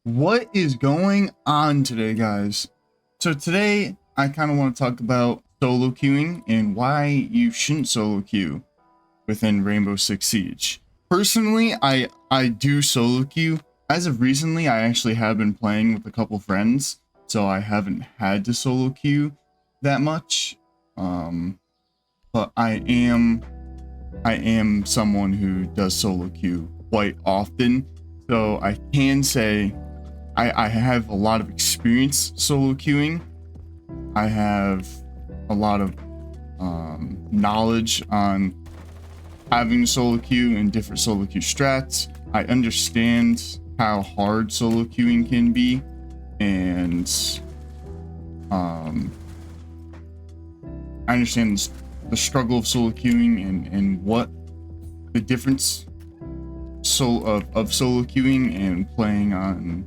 What is going on today, guys? So today I kind of want to talk about solo queuing and why you shouldn't solo queue within Rainbow Six Siege. Personally, I do solo queue. As of recently, I actually have been playing with a couple friends, so I haven't had to solo queue that much. But I am someone who does solo queue quite often, so I can say I have a lot of experience solo queuing. I have a lot of knowledge on having a solo queue and different solo queue strats. I understand how hard solo queuing can be, and I understand the struggle of solo queuing and what the difference of solo queuing and playing on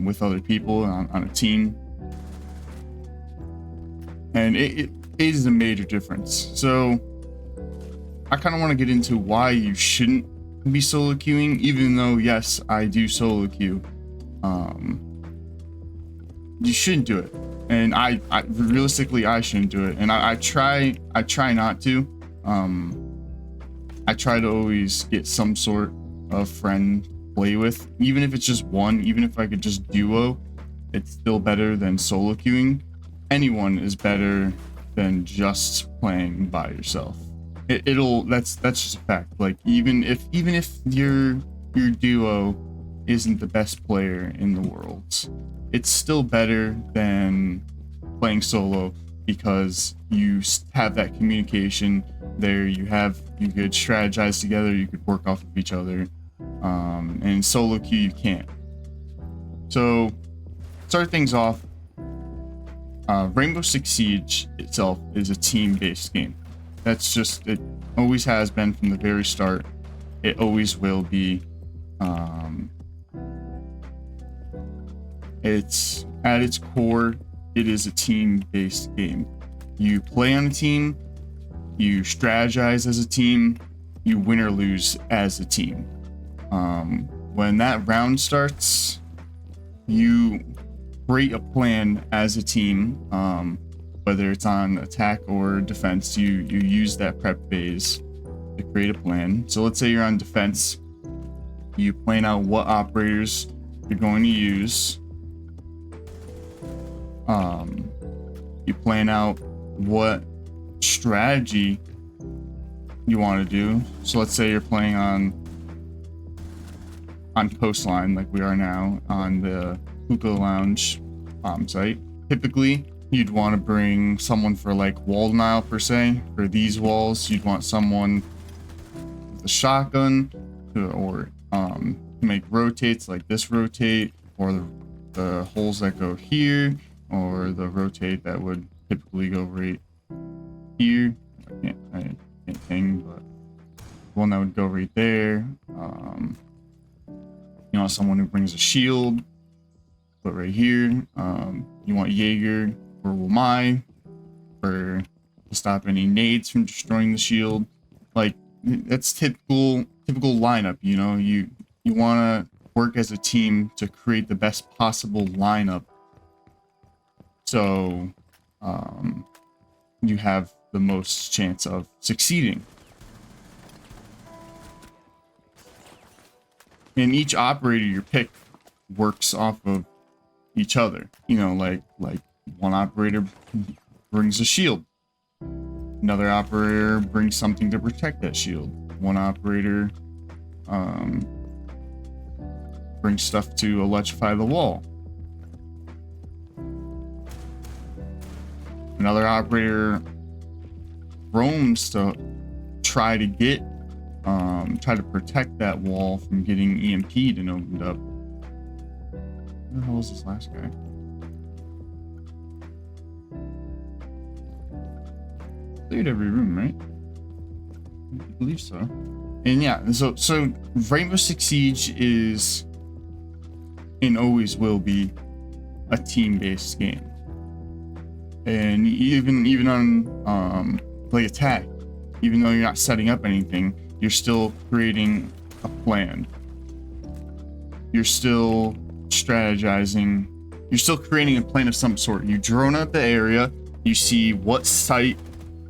with other people on a team, and it is a major difference. So I kind of want to get into why you shouldn't be solo queuing, even though yes, I do solo queue. You shouldn't do it, and I realistically I shouldn't do it, and I try not to. I try to always get some sort of friend play with, even if it's just one. Even if I could just duo, it's still better than solo queuing. Anyone is better than just playing by yourself. That's just a fact. Like even if your duo isn't the best player in the world, it's still better than playing solo, because you have that communication there. You could strategize together, you could work off of each other. And solo queue you can't. So start things off, Rainbow Six Siege itself is a team-based game. That's just, it always has been from the very start. It always will be. It's at its core, it is a team-based game. You play on a team, you strategize as a team, you win or lose as a team. When that round starts, you create a plan as a team, whether it's on attack or defense. You use that prep phase to create a plan. So let's say you're on defense, you plan out what operators you're going to use. You plan out what strategy you want to do. So let's say you're playing on coastline, like we are now on the hookah lounge site. Typically you'd want to bring someone for like wall denial per se. For these walls, you'd want someone with a shotgun or to make rotates like this rotate, or the holes that go here, or the rotate that would typically go right here. I can't hang, but one that would go right there. You want someone who brings a shield, put right here. You want Jaeger or Wamai to stop any nades from destroying the shield. Like, that's typical lineup. You know, you want to work as a team to create the best possible lineup, so you have the most chance of succeeding. And each operator you pick works off of each other. You know, like one operator brings a shield, another operator brings something to protect that shield, one operator brings stuff to electrify the wall, another operator roams to try to protect that wall from getting EMP'd and opened up. Where the hell is this last guy? Cleared every room, right? I believe so. And yeah, so Rainbow Six Siege is and always will be a team-based game. And even on like attack, even though you're not setting up anything, you're still creating a plan. You're still strategizing. You're still creating a plan of some sort. You drone out the area. You see what site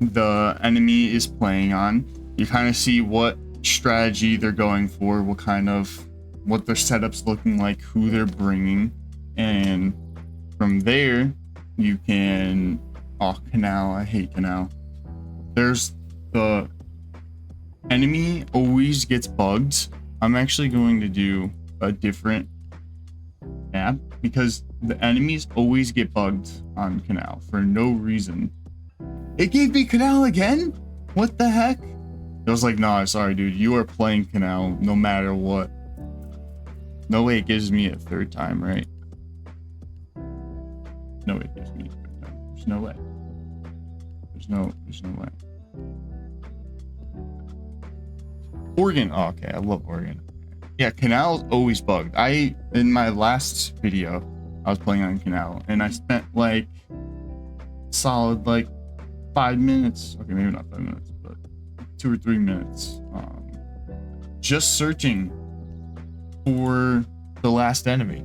the enemy is playing on. You kind of see what strategy they're going for, what their setup's looking like, who they're bringing, and from there you can canal. I hate canal. There's the enemy always gets bugged. I'm actually going to do a different map because the enemies always get bugged on canal for no reason. It gave me canal again? What the heck? I was like, nah, sorry dude, you are playing canal no matter what. No way it gives me a third time, right? No way it gives me a third time. There's no way. There's no way. Oregon. Oh, okay, I love Oregon. Yeah, canal's always bugged. In my last video, I was playing on canal and I spent like solid 5 minutes. Okay, maybe not 5 minutes, but 2 or 3 minutes. Just searching for the last enemy.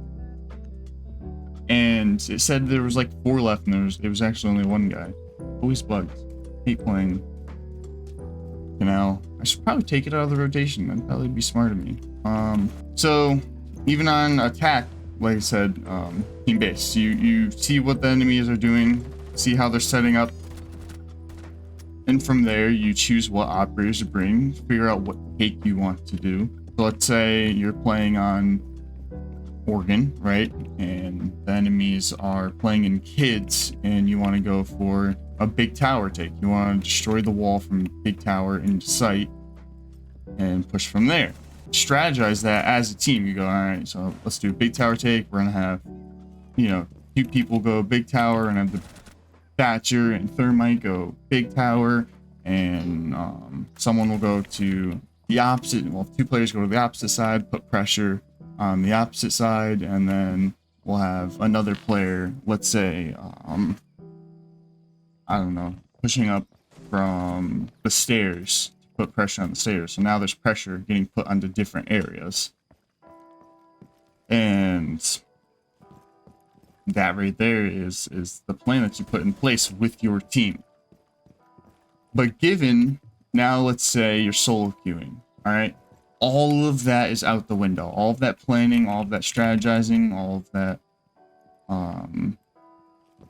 And it said there was 4 left and it was actually only 1 guy. Always bugged. Hate playing canal. I should probably take it out of the rotation. That'd probably be smart of me. So even on attack, like I said, team base, you see what the enemies are doing, see how they're setting up, and from there you choose what operators to bring, figure out what take you want to do. So let's say you're playing on Oregon, right? And the enemies are playing in kids and you want to go for a big tower take. You want to destroy the wall from big tower into sight and push from there. Strategize that as a team. You go, all right, so let's do a big tower take. We're gonna have, 2 people go big tower and have the Thatcher and Thermite go big tower, and someone will go to the opposite. Well, 2 players go to the opposite side, put pressure on the opposite side, and then we'll have another player, let's say, I don't know, pushing up from the stairs to put pressure on the stairs. So now there's pressure getting put onto different areas. And that right there is the plan that you put in place with your team. But given, now let's say you're solo queuing, all right? All of that is out the window. All of that planning, all of that strategizing, all of that,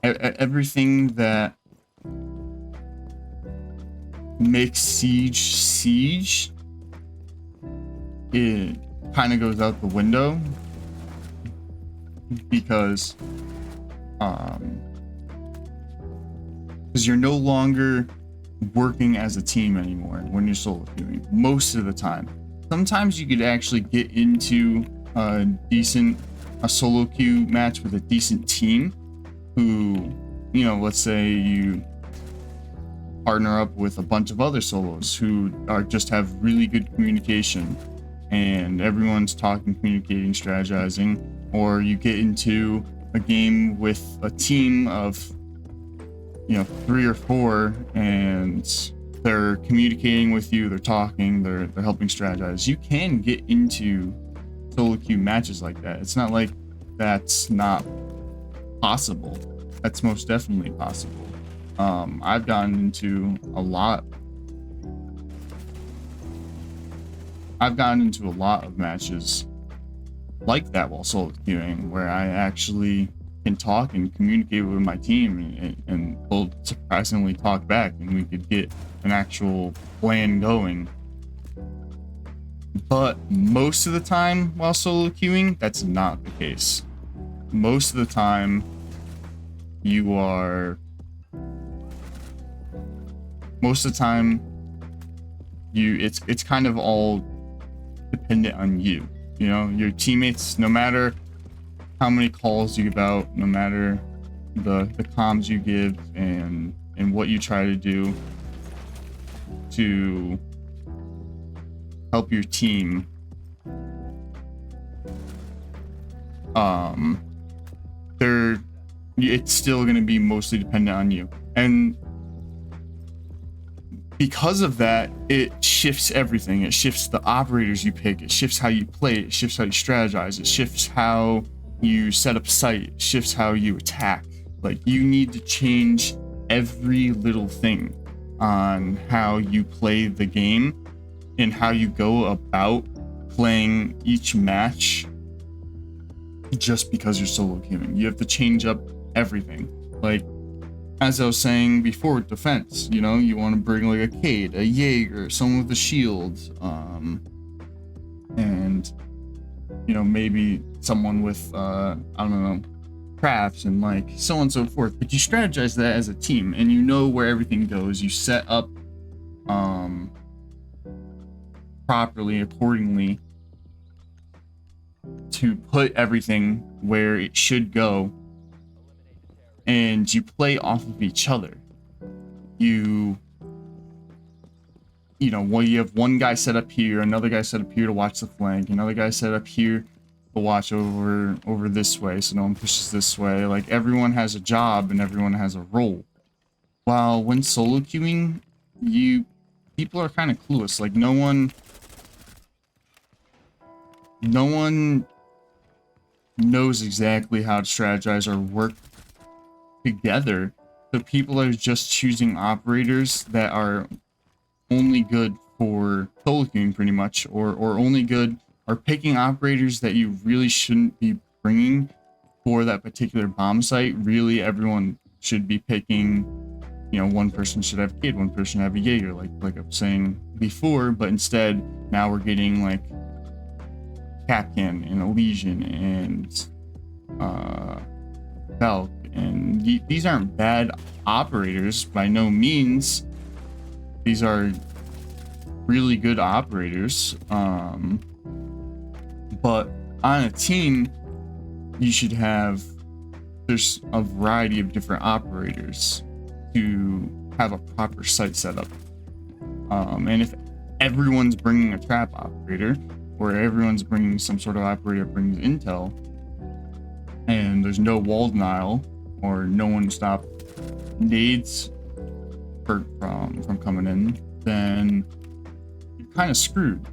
everything that makes siege, it kind of goes out the window because you're no longer working as a team anymore when you're solo queuing most of the time. Sometimes you could actually get into a solo queue match with a decent team who, let's say you partner up with a bunch of other solos who just have really good communication and everyone's talking, communicating, strategizing, or you get into a game with a team of 3 or 4 and they're communicating with you, they're talking, they're helping strategize. You can get into solo queue matches like that. It's not like that's not possible. That's most definitely possible. I've gotten into a lot of matches like that while solo queuing, where I actually can talk and communicate with my team and we'll surprisingly talk back and we could get an actual plan going. But most of the time while solo queuing, that's not the case. Most of the time it's kind of all dependent on you. Your teammates, no matter how many calls you give out, no matter the comms you give and what you try to do to help your team, it's still going to be mostly dependent on you. And because of that, it shifts everything. It shifts the operators you pick. It shifts how you play. It shifts how you strategize. It shifts how you set up site. It shifts how you attack. Like, you need to change every little thing on how you play the game and how you go about playing each match just because you're solo queuing. You have to change up everything. Like, as I was saying before, with defense, you know, you want to bring like a Cade, a Jaeger, someone with a shield, and you know, maybe someone with I don't know, crafts and like so on and so forth. But you strategize that as a team, and you know where everything goes. You set up properly, accordingly, to put everything where it should go, and you play off of each other. You know, well, you have one guy set up here, another guy set up here to watch the flank, another guy set up here to watch over this way, so no one pushes this way. Like, everyone has a job and everyone has a role. While when solo queuing, people are kind of clueless. Like, no one knows exactly how to strategize or work together. So people are just choosing operators that are only good for solo queuing, pretty much, or only good, or picking operators that you really shouldn't be bringing for that particular bomb site. Really, everyone should be picking, you know, one person should have Cade, one person should have a Jaeger, like I was saying before, but instead now we're getting like Capcan and Elysian and Valk, and these aren't bad operators by no means. These are really good operators, but on a team you should have, there's a variety of different operators to have a proper site setup. And if everyone's bringing a trap operator, or everyone's bringing some sort of operator that brings intel, and there's no wall denial, or no one to stop nades from coming in, then you're kind of screwed.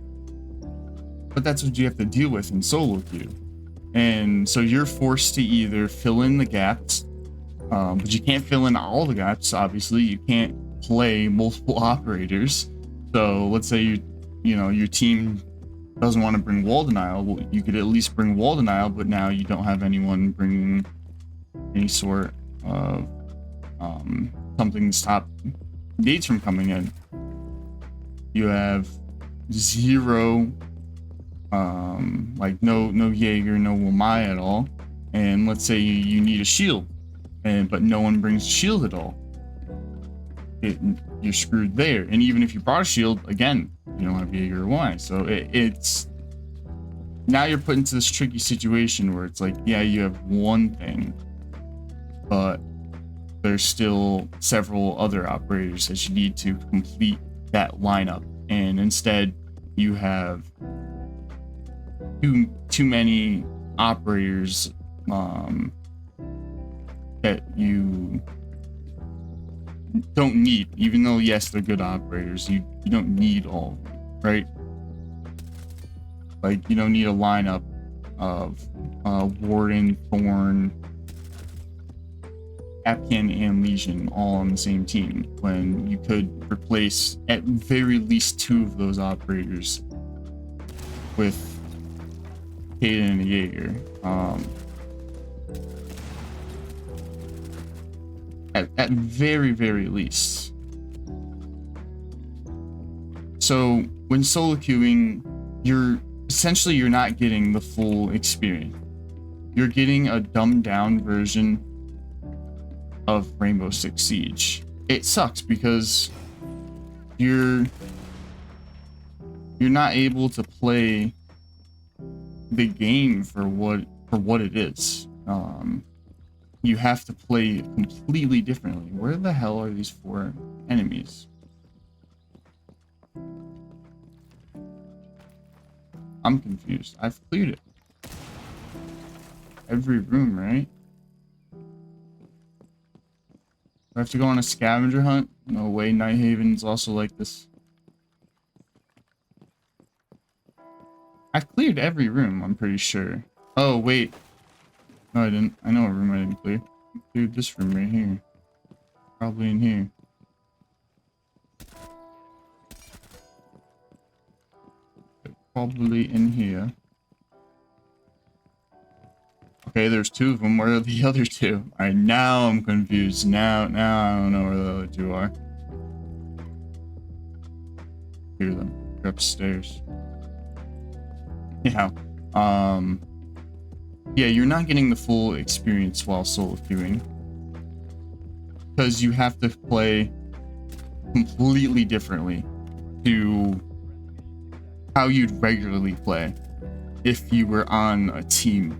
But that's what you have to deal with in solo queue. And so you're forced to either fill in the gaps, but you can't fill in all the gaps, obviously. You can't play multiple operators. So let's say you know, your team doesn't want to bring wall denial. Well, you could at least bring wall denial, but now you don't have anyone bringing any sort of something to stop nades from coming in. You have zero, like no Jaeger, no Wamai at all, and let's say you need a shield, but no one brings a shield at all. You're screwed there. And even if you brought a shield, again, you don't have Jaeger or Wamai, so it's now you're put into this tricky situation where it's like, yeah, you have one thing, but there's still several other operators that you need to complete that lineup, and instead you have too many operators that you don't need. Even though, yes, they're good operators, you don't need all of them, right? Like, you don't need a lineup of Warden, Thorn, Capcan, and Legion all on the same team, when you could replace at very least 2 of those operators with Cade and a Jaeger. At very, very least. So when solo queuing, you're not getting the full experience. You're getting a dumbed down version of Rainbow Six Siege. It sucks because you're not able to play the game for what it is. You have to play completely differently. Where the hell are these 4 enemies? I'm confused. I've cleared it. Every room, right? I have to go on a scavenger hunt? No way, Night Haven's also like this. I've cleared every room, I'm pretty sure. Oh, wait. No, I didn't. I know what room I didn't clear. I cleared this room right here. Probably in here. Probably in here. Okay, there's two of them. Where are the other two? Alright, now I'm confused. Now I don't know where the other two are. Hear them. They're upstairs. Yeah. Yeah, you're not getting the full experience while solo queuing. Because you have to play completely differently to how you'd regularly play if you were on a team.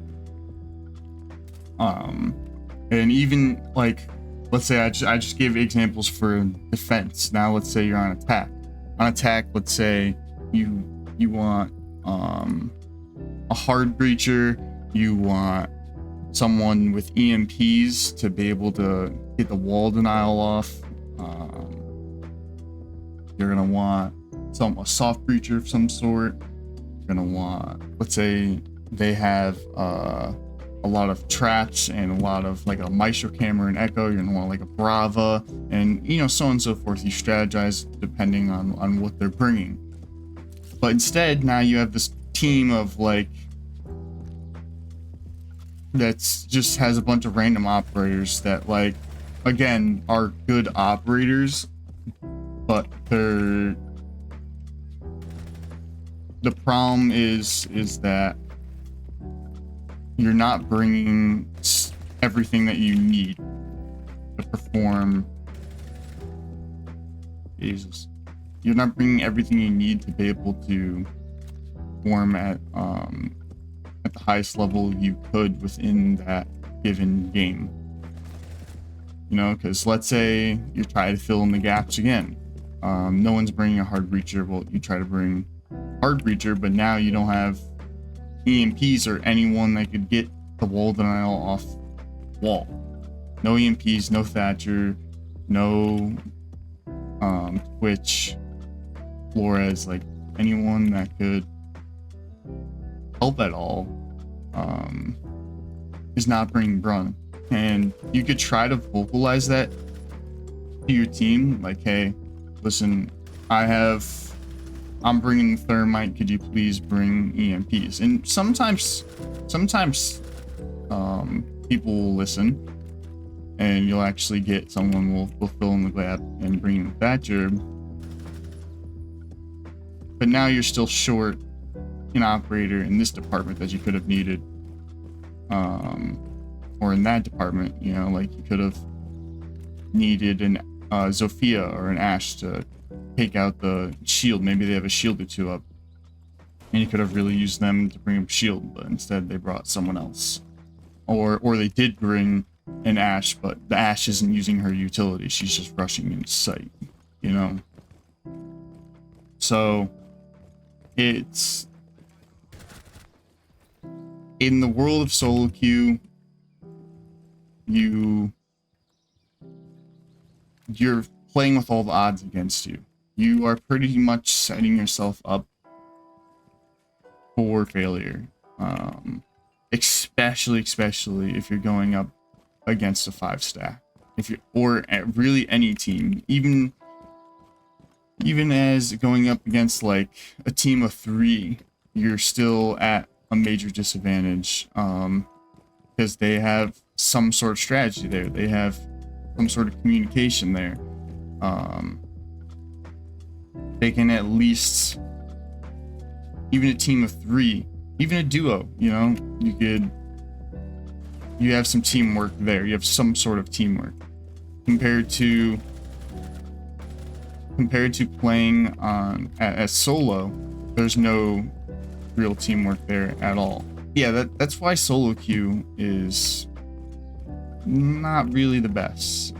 And even like, let's say I just gave examples for defense. Now let's say you're on attack. On attack, let's say you want a hard breacher, you want someone with EMPs to be able to get the wall denial off. You're gonna want a soft breacher of some sort. You're gonna want, let's say they have a lot of traps and a lot of like a maestro camera and echo. You're gonna want like a brava, and you know, so on and so forth. You strategize depending on what they're bringing. But instead, now you have this team of like that's just has a bunch of random operators that, like, again, are good operators, but the problem is that you're not bringing everything that you need to perform. Jesus. You're not bringing everything you need to be able to perform at the highest level you could within that given game. You know, because let's say you try to fill in the gaps again. No one's bringing a hard breacher. Well, you try to bring hard breacher, but now you don't have EMPs or anyone that could get the wall denial off wall. No EMPs, no Thatcher, no Twitch, Flores, like anyone that could help at all is not bringing Brun. And you could try to vocalize that to your team, like, hey, listen, I'm bringing thermite, could you please bring EMPs? And sometimes people will listen and you'll actually get someone will fill in the gap and bring in Thatcher. But now you're still short an operator in this department that you could have needed, or in that department, you know, like you could have needed an Zofia or an Ash to take out the shield. Maybe they have a shield or two up, and you could have really used them to bring up shield, but instead they brought someone else. Or they did bring an Ash, but the Ash isn't using her utility, she's just rushing into sight, you know? So it's in the world of solo queue, you're playing with all the odds against you. You are pretty much setting yourself up for failure, especially if you're going up against a 5-stack. Or really any team, even as going up against like a team of 3, you're still at a major disadvantage, because they have some sort of strategy there. They have some sort of communication there. They can at least, even a team of 3, even a duo, you know, you have some teamwork there. You have some sort of teamwork compared to playing on as solo. There's no real teamwork there at all. Yeah, that's why solo queue is not really the best.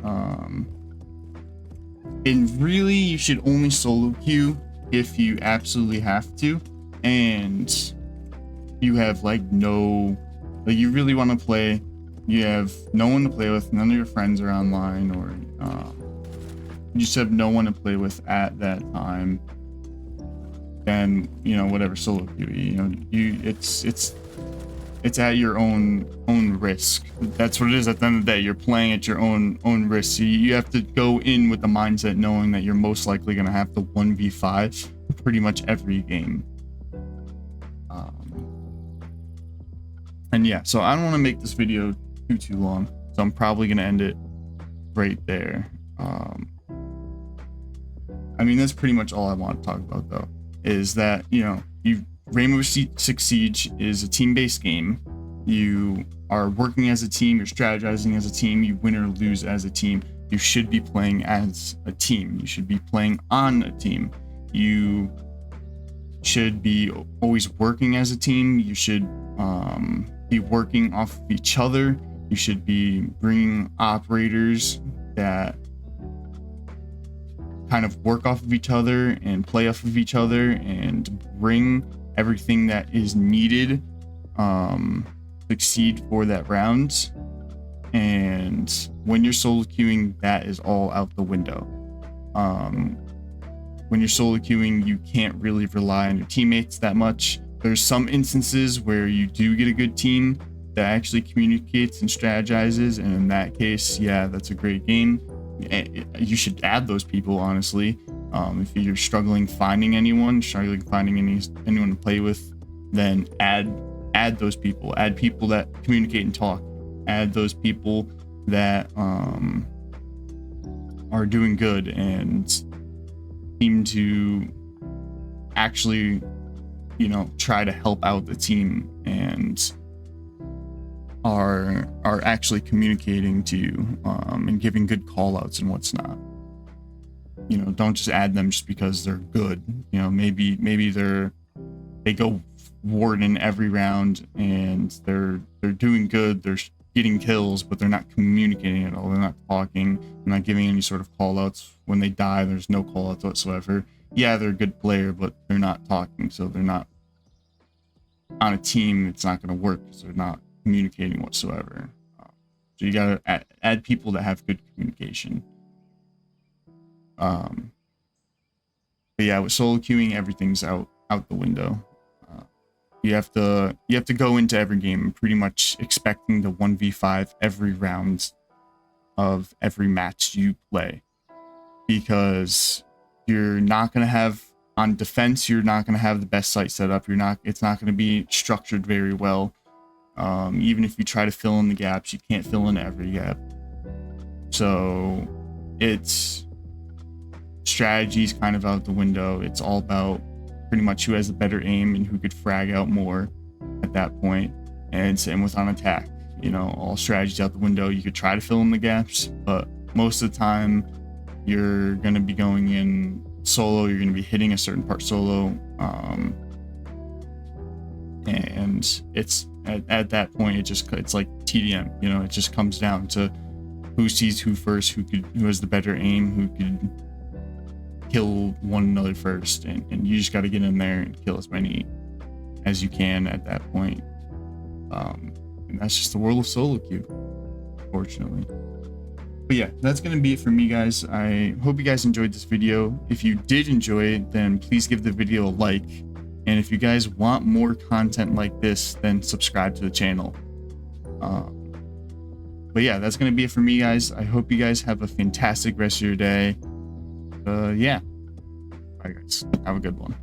And really, you should only solo queue if you absolutely have to, and you have like you really want to play you have no one to play with, none of your friends are online, or you just have no one to play with at that time, then, you know, whatever, solo queue, you know, it's at your own risk. That's what it is. At the end of the day, you're playing at your own risk. You have to go in with the mindset knowing that you're most likely going to have to 1v5 pretty much every game. And yeah, so I don't want to make this video too long, so I'm probably going to end it right there. I mean, that's pretty much all I want to talk about, though, is that, you know, Rainbow Six Siege is a team-based game. You are working as a team, you're strategizing as a team, you win or lose as a team. You should be playing as a team. You should be playing on a team. You should be always working as a team. You should be working off of each other. You should be bringing operators that kind of work off of each other and play off of each other and bring everything that is needed succeed for that round. And when you're solo queuing, that is all out the window. When you're solo queuing, you can't really rely on your teammates that much. There's some instances where you do get a good team that actually communicates and strategizes, and in that case, yeah, that's a great game. You should add those people, honestly. If you're struggling finding anyone, anyone to play with, then add those people. Add people that communicate and talk. Add those people that are doing good and seem to actually, you know, try to help out the team and are actually communicating to you and giving good call outs and what's not. You know, don't just add them just because they're good. You know, maybe they go warden every round and they're doing good, they're getting kills, but they're not communicating at all. They're not talking, they're not giving any sort of call outs. When they die, there's no call outs whatsoever. Yeah, they're a good player, but they're not talking, so they're not on a team. It's not going to work because they're not communicating whatsoever. So you gotta add people that have good communication. But yeah, with solo queuing, everything's out the window. You have to go into every game pretty much expecting to 1v5 every round of every match you play, because you're not going to have, on defense, you're not going to have the best site set up. It's not going to be structured very well. Even if you try to fill in the gaps, you can't fill in every gap. So it's strategy's kind of out the window. It's all about pretty much who has the better aim and who could frag out more at that point. And same with on attack. You know, all strategies out the window. You could try to fill in the gaps, but most of the time you're going to be going in solo. You're going to be hitting a certain part solo. And it's at that point, it's like TDM. You know, it just comes down to who sees who first, who has the better aim, who could kill one another first, and you just got to get in there and kill as many as you can at that point. And that's just the world of solo queue, fortunately. But yeah, that's gonna be it for me, guys. I hope you guys enjoyed this video. If you did enjoy it, then please give the video a like, and if you guys want more content like this, then subscribe to the channel. But yeah, that's gonna be it for me, guys. I hope you guys have a fantastic rest of your day. Yeah, bye guys, have a good one.